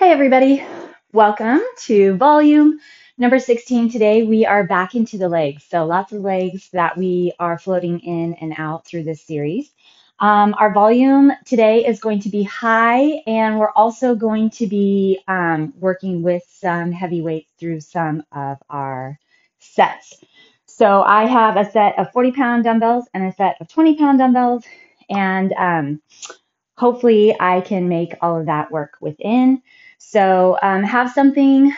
Hi, everybody. Welcome to volume number 16. Today, we are back into the legs. So lots of legs that we are floating in and out through this series. Our volume today is going to be high, and we're also going to be working with some heavy weights through some of our sets. So I have a set of 40-pound dumbbells and a set of 20-pound dumbbells, and hopefully I can make all of that work within. So have something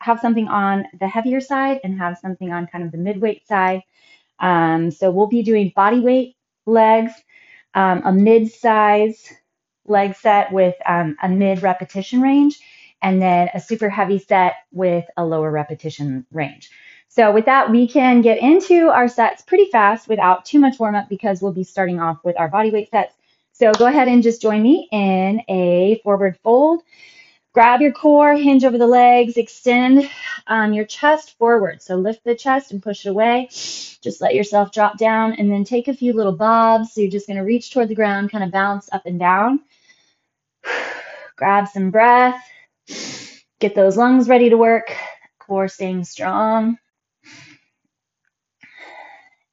on the heavier side and have something on kind of the mid-weight side. So we'll be doing body weight legs, a mid-size leg set with a mid repetition range, and then a super heavy set with a lower repetition range. So with that, we can get into our sets pretty fast without too much warm up because we'll be starting off with our body weight sets. So go ahead and just join me in a forward fold. Grab your core, hinge over the legs, extend your chest forward. So lift the chest and push it away. Just let yourself drop down and then take a few little bobs. So you're just going to reach toward the ground, kind of bounce up and down. Grab some breath. Get those lungs ready to work. Core staying strong.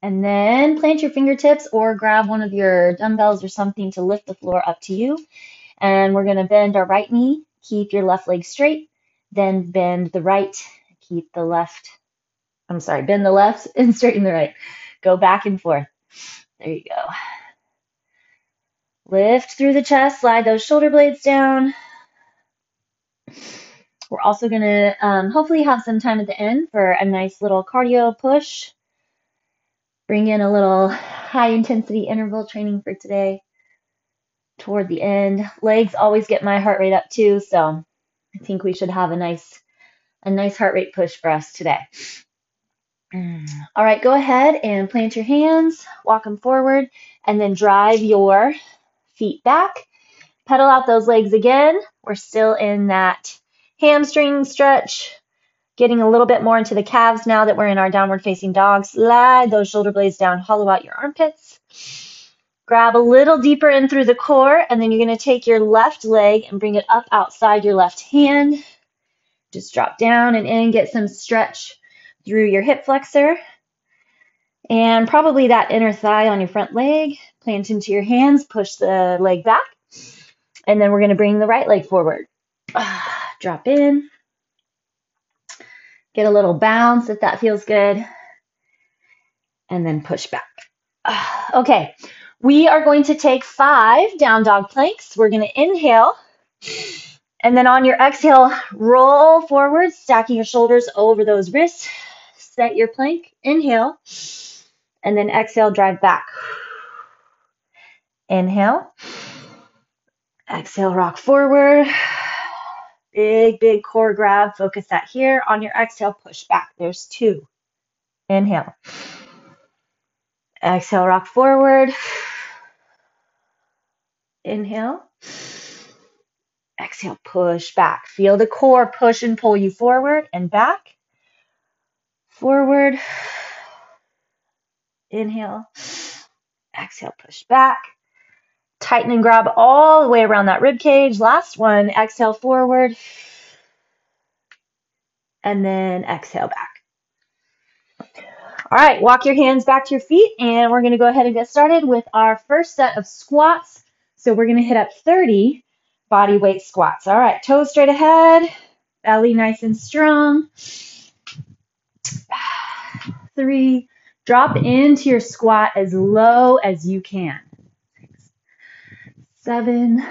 And then plant your fingertips or grab one of your dumbbells or something to lift the floor up to you. And we're going to bend our right knee. Keep your left leg straight. Then bend the right. Bend the left and straighten the right. Go back and forth. There you go. Lift through the chest. Slide those shoulder blades down. We're also going to hopefully have some time at the end for a nice little cardio push. Bring in a little high intensity interval training for today. Toward the end. Legs always get my heart rate up too, so I think we should have a nice heart rate push for us today. All right, go ahead and plant your hands, walk them forward, and then drive your feet back. Pedal out those legs again. We're still in that hamstring stretch, getting a little bit more into the calves now that we're in our downward facing dog. Slide those shoulder blades down, hollow out your armpits. Grab a little deeper in through the core, and then you're going to take your left leg and bring it up outside your left hand. Just drop down and in, get some stretch through your hip flexor. And probably that inner thigh on your front leg. Plant into your hands, push the leg back. And then we're going to bring the right leg forward. Drop in. Get a little bounce if that feels good. And then push back. Okay, we are going to take 5 down dog planks. We're going to inhale. And then on your exhale, roll forward, stacking your shoulders over those wrists. Set your plank. Inhale. And then exhale, drive back. Inhale. Exhale, rock forward. Big core grab. Focus that here. On your exhale, push back. There's 2. Inhale. Exhale, rock forward. Inhale. Exhale, push back. Feel the core push and pull you forward and back. Forward. Inhale. Exhale, push back. Tighten and grab all the way around that rib cage. Last one. Exhale, forward. And then exhale back. All right, walk your hands back to your feet, and we're going to go ahead and get started with our first set of squats. So we're going to hit up 30 body weight squats. All right, toes straight ahead, belly nice and strong. 3, drop into your squat as low as you can. 7,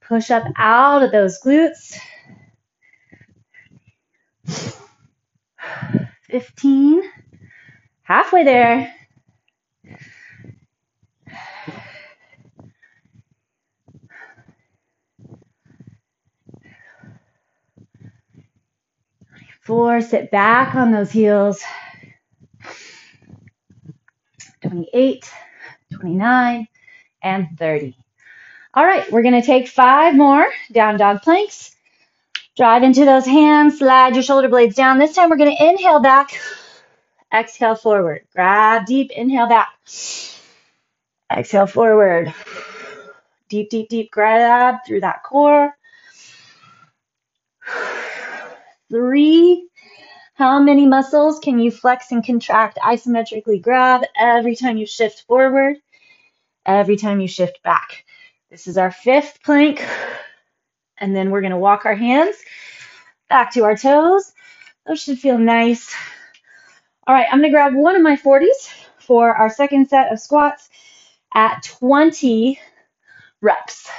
push up out of those glutes. 15, halfway there. 4, sit back on those heels. 28, 29, and 30. All right, we're going to take 5 more down dog planks. Drive into those hands, slide your shoulder blades down. This time we're going to inhale back, exhale forward. Grab deep, inhale back. Exhale forward. Deep, deep, deep grab through that core. 3. How many muscles can you flex and contract isometrically grab every time you shift forward, every time you shift back? This is our 5th plank. And then we're going to walk our hands back to our toes. Those should feel nice. All right, I'm going to grab one of my 40s for our second set of squats at 20 reps.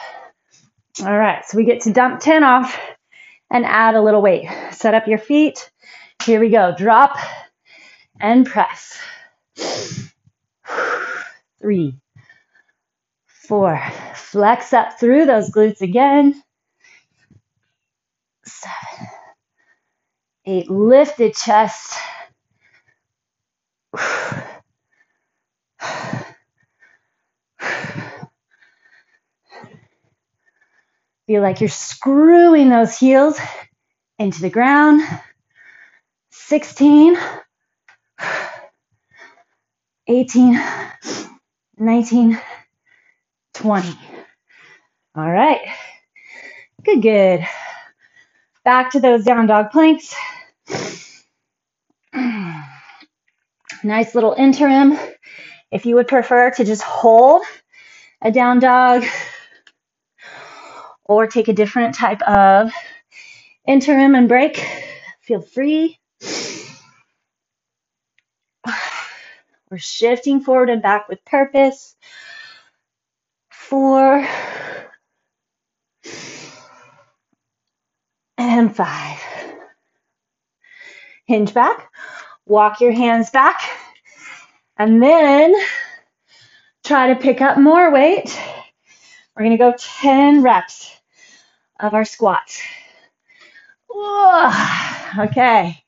All right, so we get to dump 10 off and add a little weight. Set up your feet. Here we go. Drop and press. 3, 4. Flex up through those glutes again. 7, 8. Lifted chest. Feel like you're screwing those heels into the ground. 16, 18, 19, 20. All right. Good, good. Back to those down dog planks. Nice little interim. If you would prefer to just hold a down dog or take a different type of interim and break, feel free. We're shifting forward and back with purpose. 4 and 5. Hinge back. Walk your hands back. And then try to pick up more weight. We're going to go 10 reps of our squats. Okay.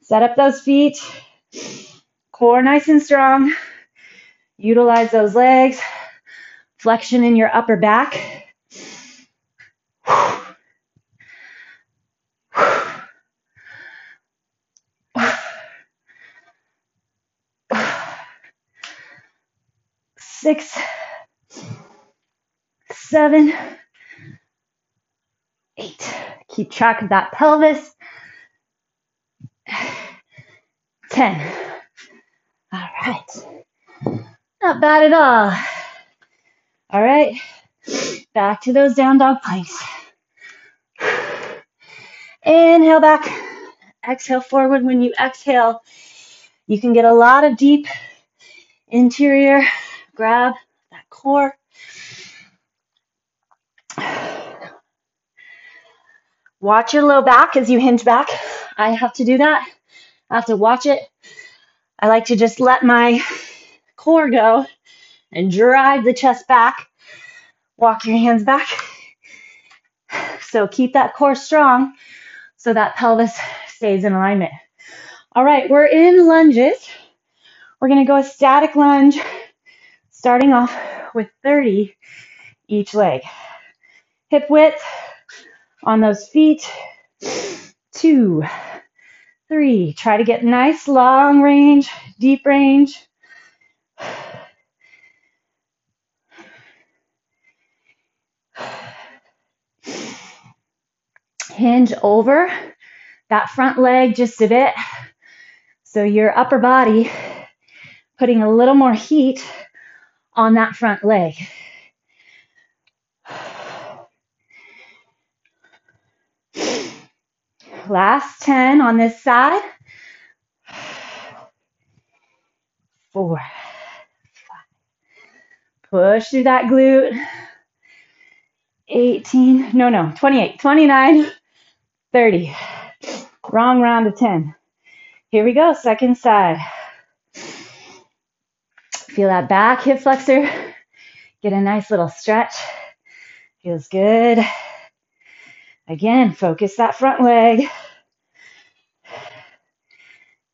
Set up those feet. Core nice and strong. Utilize those legs. Flexion in your upper back. 6, 7, 8. Keep track of that pelvis. 10. All right. Not bad at all. All right. Back to those down dog planks. Inhale back. Exhale forward. When you exhale, you can get a lot of deep interior grab, that core. Watch your low back as you hinge back. I have to do that. I have to watch it. I like to just let my core go and drive the chest back. Walk your hands back. So keep that core strong so that pelvis stays in alignment. All right, we're in lunges. We're going to go a static lunge, starting off with 30 each leg. Hip width on those feet. 2, 3. Try to get nice long range, deep range. Hinge over that front leg just a bit. So your upper body putting a little more heat on that front leg. Last 10 on this side. 4, 5. Push through that glute. 18, 28, 29, 30. Wrong round of 10. Here we go, second side. Feel that back hip flexor. Get a nice little stretch. Feels good. Again, focus that front leg.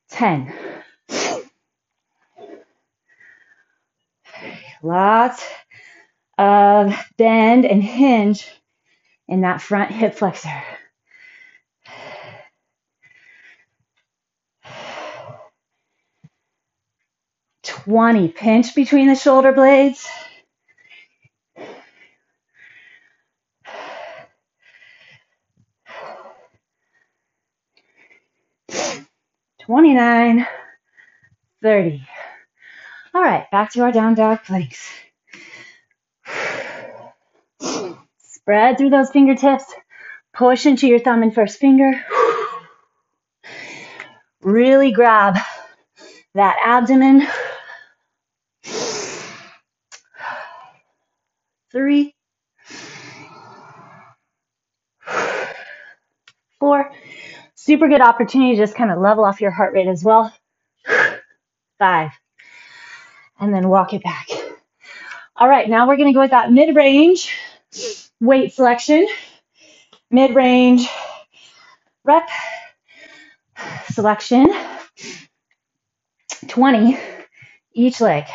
10. Lots of bend and hinge in that front hip flexor. 20. Pinch between the shoulder blades. 29, 30. All right, back to our down dog planks. Spread through those fingertips. Push into your thumb and first finger. Really grab that abdomen. 3, 4. Super good opportunity to just kind of level off your heart rate as well. 5. And then walk it back. All right, now we're going to go with that mid-range weight selection. Mid-range rep selection. 20 each leg.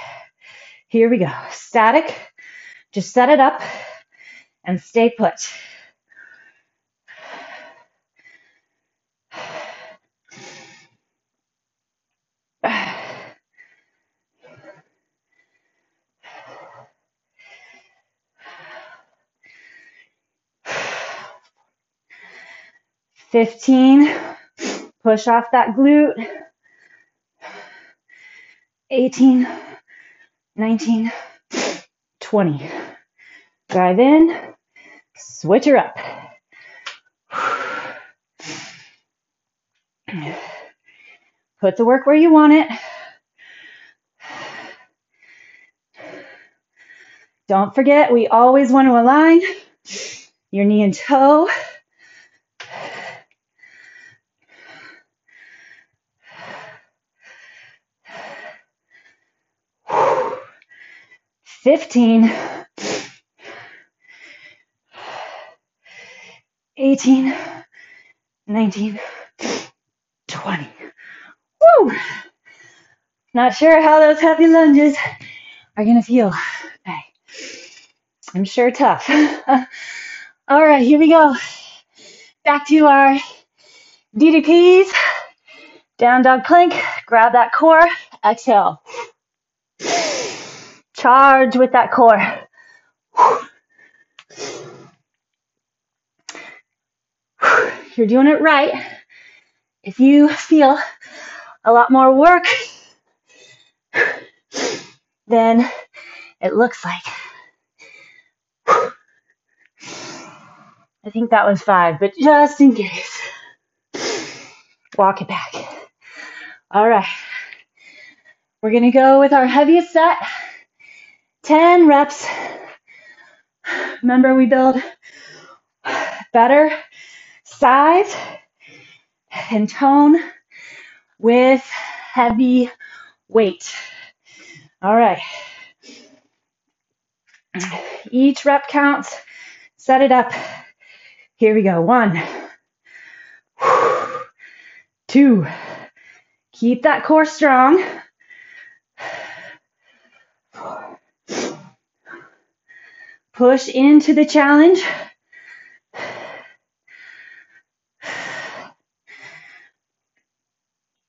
Here we go. Static. Just set it up and stay put. $15. Push off that glute. 18, 19, 20. Drive in, switch her up. Put the work where you want it. Don't forget, we always want to align your knee and toe. $15, 18, 19, 20. Woo! Not sure how those heavy lunges are going to feel. Okay. I'm sure tough. All right, here we go. Back to our DDPs. Down dog plank. Grab that core. Exhale. Charge with that core. You're doing it right. If you feel a lot more work than it looks like. I think that was 5, but just in case. Walk it back. All right. We're going to go with our heaviest set. 10 reps. Remember, we build better size and tone with heavy weight. All right. Each rep counts. Set it up. Here we go. 1, 2. Keep that core strong. 4. Push into the challenge.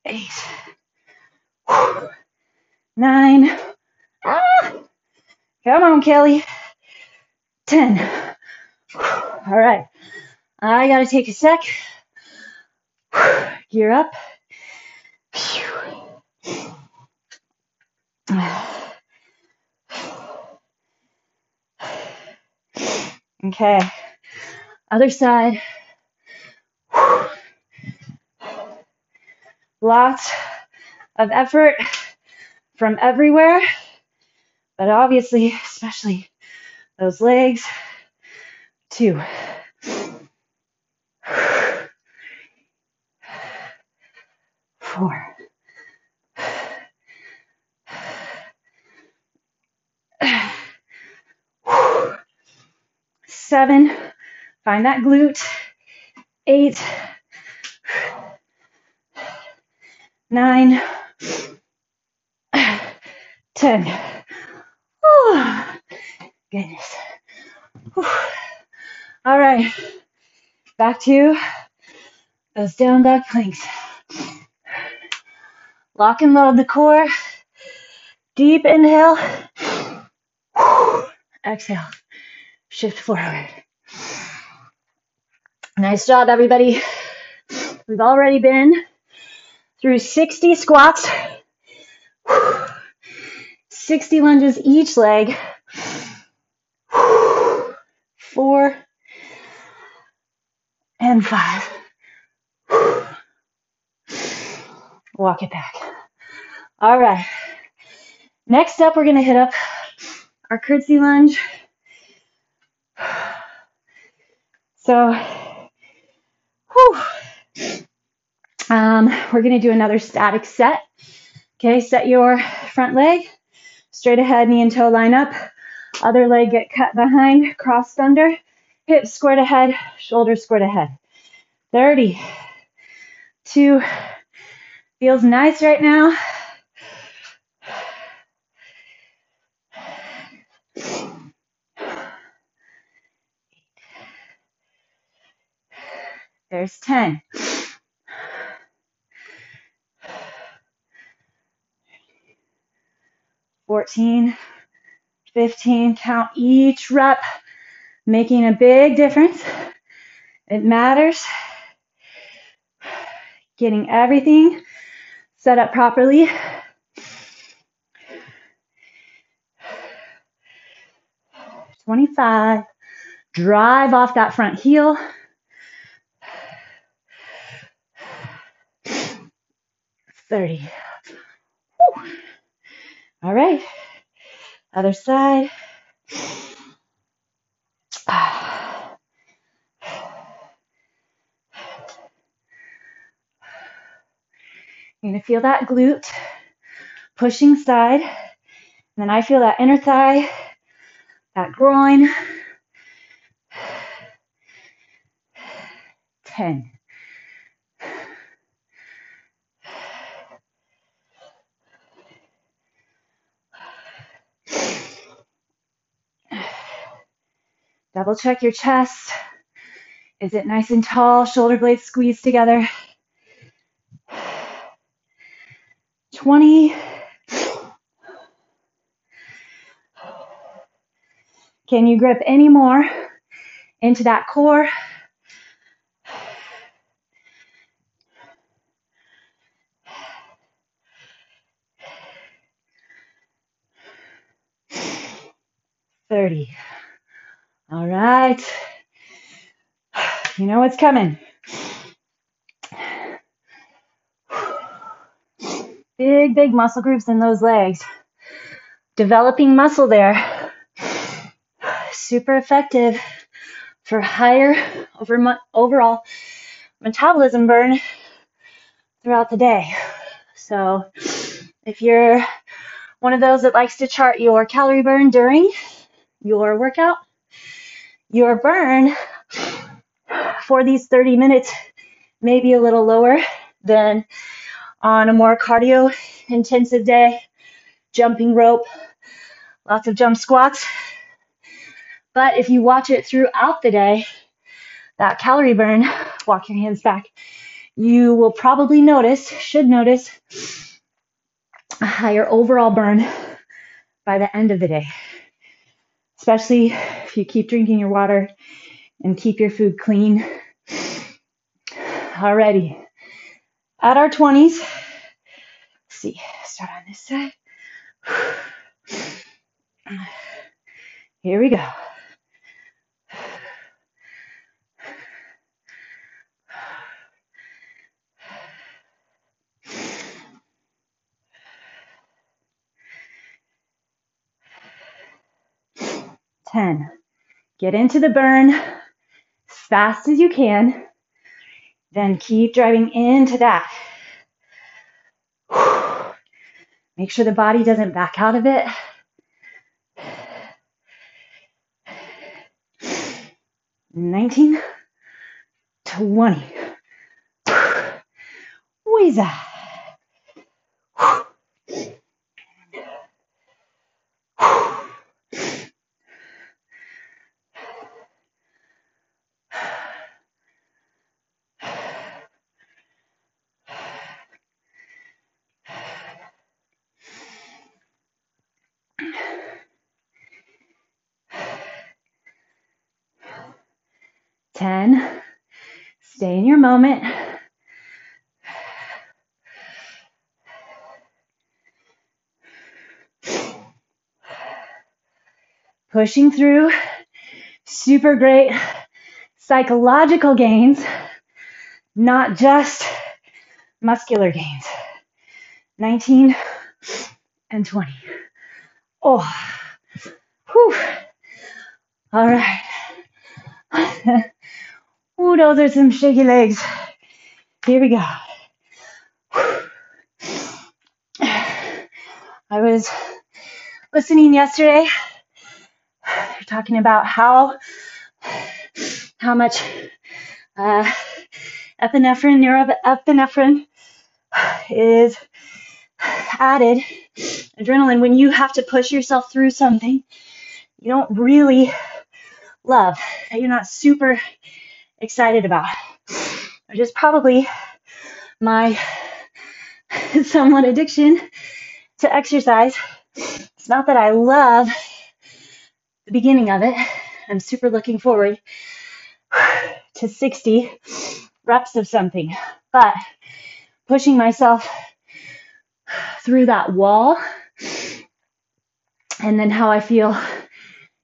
8. 9. Come on, Kelly. 10. All right. I got to take a sec. Gear up. Okay. Other side. Lots of effort from everywhere, but obviously, especially those legs. 2. 4. 7. Find that glute. 8. 9. 10. Oh, goodness. Whew. All right. Back to those down dog planks. Lock and load the core. Deep inhale. Exhale. Shift forward. Nice job, everybody. We've already been through 60 squats, 60 lunges each leg, 4 and 5. Walk it back. All right. Next up, we're going to hit up our curtsy lunge. So, we're going to do another static set. Okay, set your front leg straight ahead, knee and toe line up. Other leg get cut behind, crossed under, hips squared ahead, shoulders squared ahead. 30. 2. Feels nice right now. There's 10. 14, 15, count each rep, making a big difference. It matters. Getting everything set up properly. 25. Drive off that front heel. 30. Woo. All right. Other side. You're going to feel that glute pushing side. And then I feel that inner thigh, that groin. 10. Double check your chest. Is it nice and tall? Shoulder blades squeezed together. 20. Can you grip any more into that core? 30. All right. You know what's coming. Big, big muscle groups in those legs. Developing muscle there. Super effective for higher overall metabolism burn throughout the day. So if you're one of those that likes to chart your calorie burn during your workout, your burn for these 30 minutes may be a little lower than on a more cardio intensive day, jumping rope, lots of jump squats. But if you watch it throughout the day, that calorie burn, walk your hands back, you will probably should notice a higher overall burn by the end of the day, especially if you keep drinking your water and keep your food clean. Alrighty, at our 20s, let's see, start on this side. Here we go. Ten. Get into the burn as fast as you can. Then keep driving into that. Make sure the body doesn't back out of it. 19, 20. Wheeza. 10. Stay in your moment. pushing through. Super great psychological gains, not just muscular gains. 19 and 20. Oh, whew. All right. Ooh, those are some shaky legs. Here we go. I was listening yesterday, talking about how much norepinephrine is added, adrenaline, when you have to push yourself through something you don't really love, that you're not super excited about, which is probably my somewhat addiction to exercise. It's not that I love the beginning of it. I'm super looking forward to 60 reps of something, but pushing myself through that wall, and then how I feel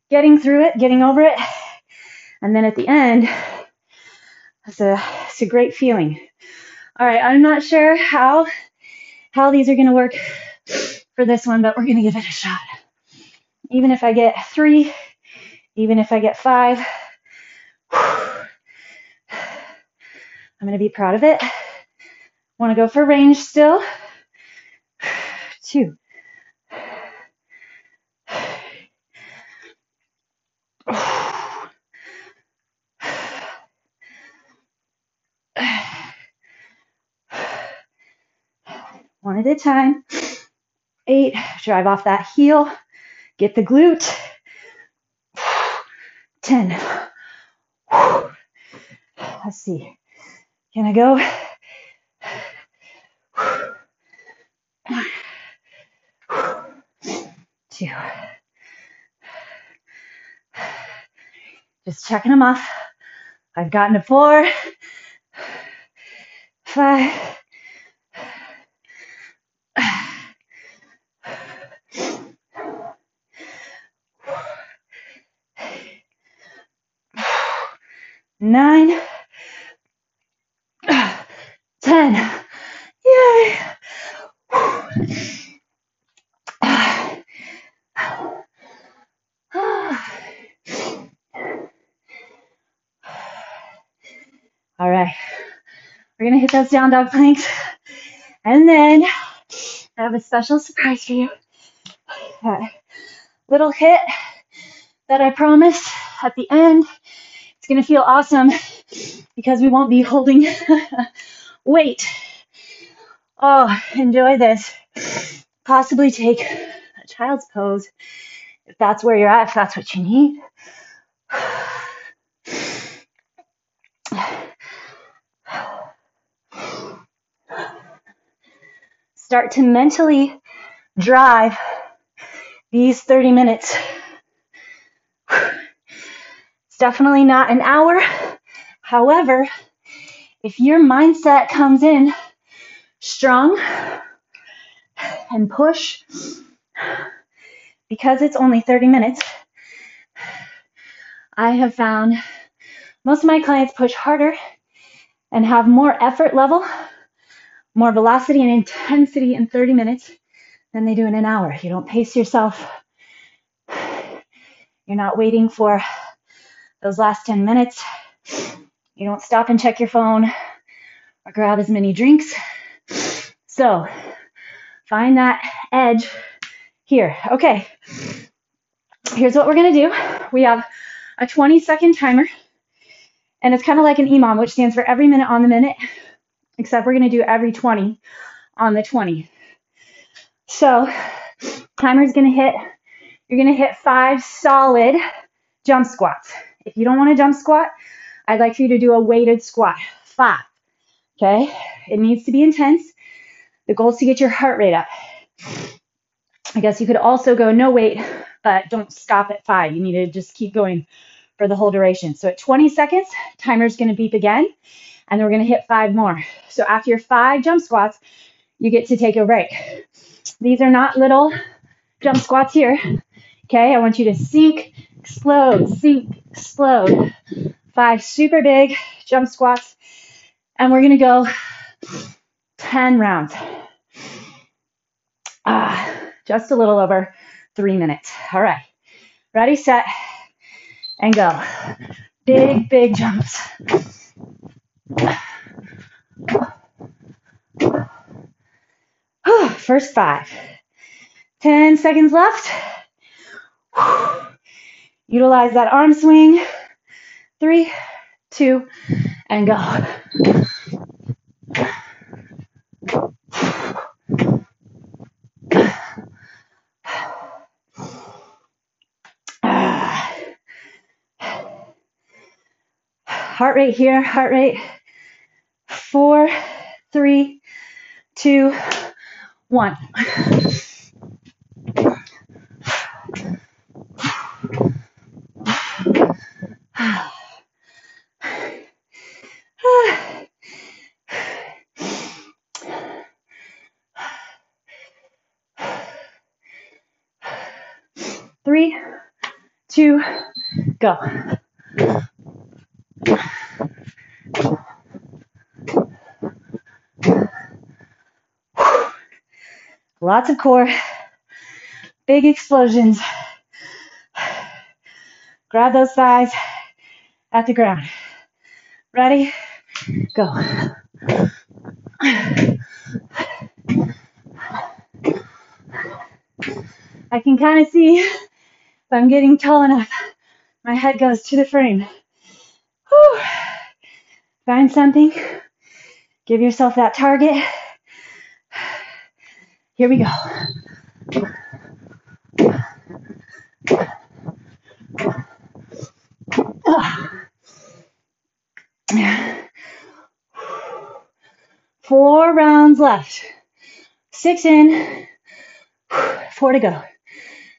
getting through it, getting over it, and then at the end, it's a great feeling. All right, I'm not sure how these are going to work for this one, but we're going to give it a shot. Even if I get 3, even if I get 5, I'm going to be proud of it. Want to go for range still? 2. One at a time. 8, drive off that heel, get the glute. 10. Let's see. Can I go? 2. Just checking them off. I've gotten to 4, 5, 9, 10. Yay! All right, we're gonna hit those down dog planks, and then I have a special surprise for you. That little hit that I promised at the end. It's gonna feel awesome because we won't be holding weight. Oh, enjoy this. Possibly take a child's pose if that's where you're at, if that's what you need. Start to mentally drive these 30 minutes. It's definitely not an hour. However, if your mindset comes in strong and push, because it's only 30 minutes, I have found most of my clients push harder and have more effort level, more velocity and intensity in 30 minutes than they do in an hour. You don't pace yourself. You're not waiting for those last 10 minutes. You don't stop and check your phone or grab as many drinks. So find that edge here. Okay, here's what we're going to do. We have a 20-second timer, and it's kind of like an EMOM, which stands for every minute on the minute, except we're going to do every 20 on the 20. So timer's going to hit, you're going to hit 5 solid jump squats. If you don't want to jump squat, I'd like for you to do a weighted squat. 5, okay? It needs to be intense. The goal is to get your heart rate up. I guess you could also go no weight, but don't stop at 5. You need to just keep going for the whole duration. So at 20 seconds, timer's going to beep again, and then we're going to hit 5 more. So after your 5 jump squats, you get to take a break. These are not little jump squats here. Okay, I want you to sink, explode. 5 super big jump squats, and we're gonna go 10 rounds. Just a little over 3 minutes. All right, ready, set, and go. Big jumps. First 5. 10 seconds left. Utilize that arm swing. 3, 2, and go. Heart rate here, heart rate. 4, 3, 2, 1. Three, 2, go. Lots of core, big explosions. Grab those thighs at the ground. Ready? Go. I can kind of see if I'm getting tall enough, my head goes to the frame. Whew. Find something. Give yourself that target. Here we go. Four rounds left. 6 in. 4 to go.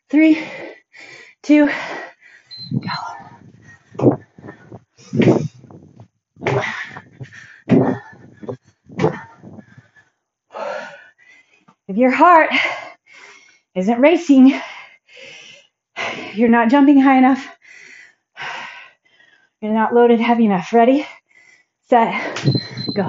3, 2, go. If your heart isn't racing, you're not jumping high enough, you're not loaded heavy enough. Ready, set, go.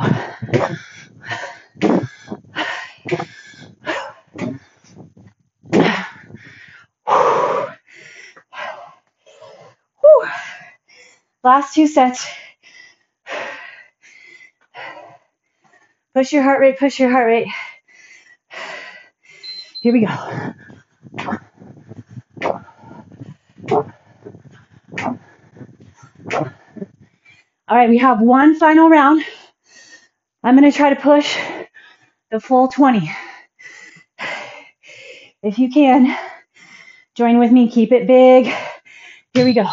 Last 2 sets. Push your heart rate, push your heart rate. Here we go. All right, we have one final round. I'm going to try to push the full 20. If you can, join with me, keep it big. Here we go.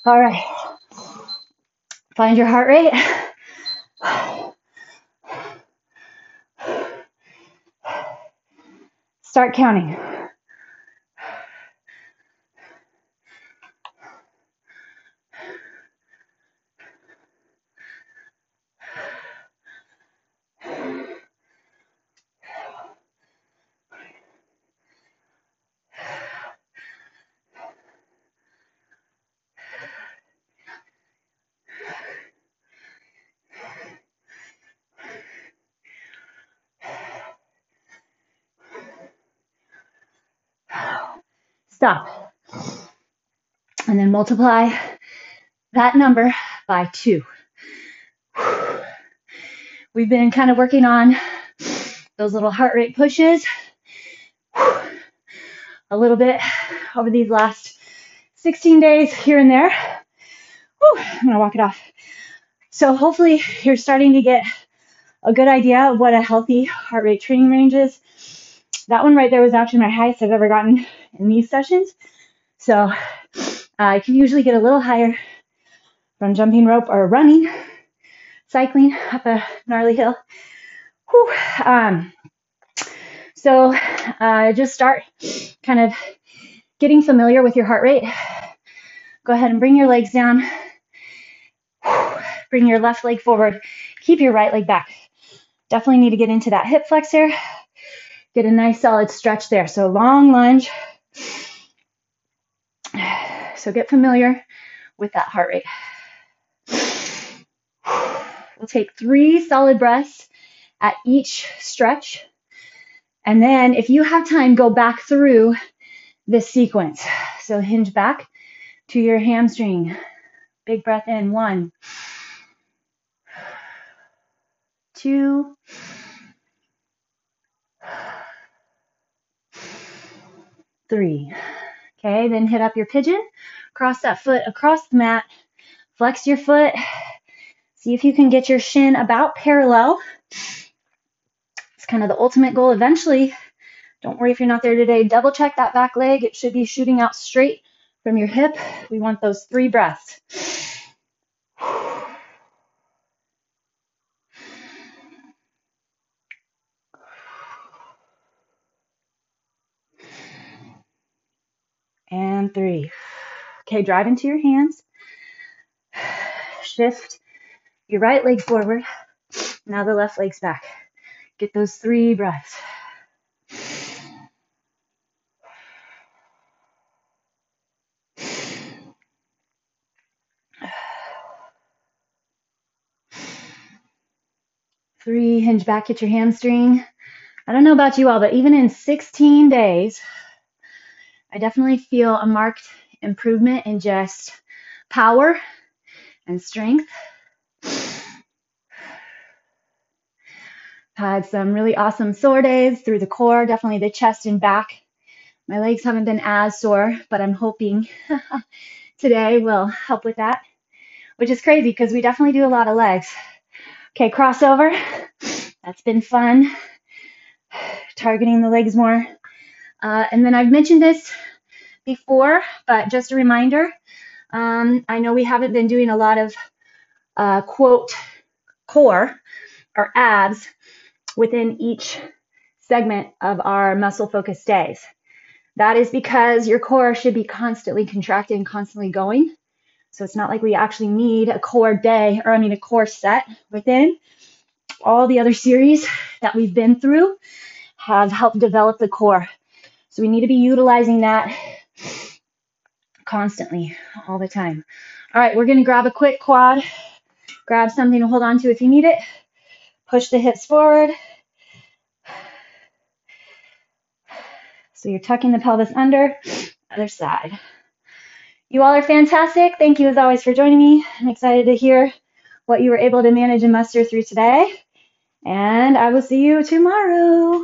All right. Find your heart rate. Start counting. Stop. And then multiply that number by 2. We've been kind of working on those little heart rate pushes a little bit over these last 16 days here and there. I'm going to walk it off. So hopefully you're starting to get a good idea of what a healthy heart rate training range is. That one right there was actually my highest I've ever gotten in these sessions. So I can usually get a little higher from jumping rope or running, cycling up a gnarly hill. Whew. So just start kind of getting familiar with your heart rate. Go ahead and bring your legs down. Bring your left leg forward. Keep your right leg back. Definitely need to get into that hip flexor. Get a nice solid stretch there. So long lunge. So get familiar with that heart rate. We'll take 3 solid breaths at each stretch. And then if you have time, go back through this sequence. So hinge back to your hamstring. Big breath in. 1, 2, 3. Okay, then hit up your pigeon. Cross that foot across the mat. Flex your foot. See if you can get your shin about parallel. It's kind of the ultimate goal eventually. Don't worry if you're not there today. Double check that back leg. It should be shooting out straight from your hip. We want those 3 breaths. And 3. Okay, drive into your hands. Shift your right leg forward. Now the left leg's back. Get those 3 breaths. Three, hinge back at your hamstring. I don't know about you all, but even in 16 days, I definitely feel a marked improvement in just power and strength. Had some really awesome sore days through the core, definitely the chest and back. My legs haven't been as sore, but I'm hoping today will help with that, which is crazy because we definitely do a lot of legs. Okay, crossover. That's been fun. Targeting the legs more. And then I've mentioned this before, but just a reminder. I know we haven't been doing a lot of quote core or abs within each segment of our muscle focused days. That is because your core should be constantly contracted and constantly going. So it's not like we actually need a core day, or a core set within. All the other series that we've been through have helped develop the core. So we need to be utilizing that constantly, all the time. All right, we're going to grab a quick quad. Grab something to hold on to if you need it. Push the hips forward. So you're tucking the pelvis under. Other side. You all are fantastic. Thank you as always for joining me. I'm excited to hear what you were able to manage and muster through today. And I will see you tomorrow.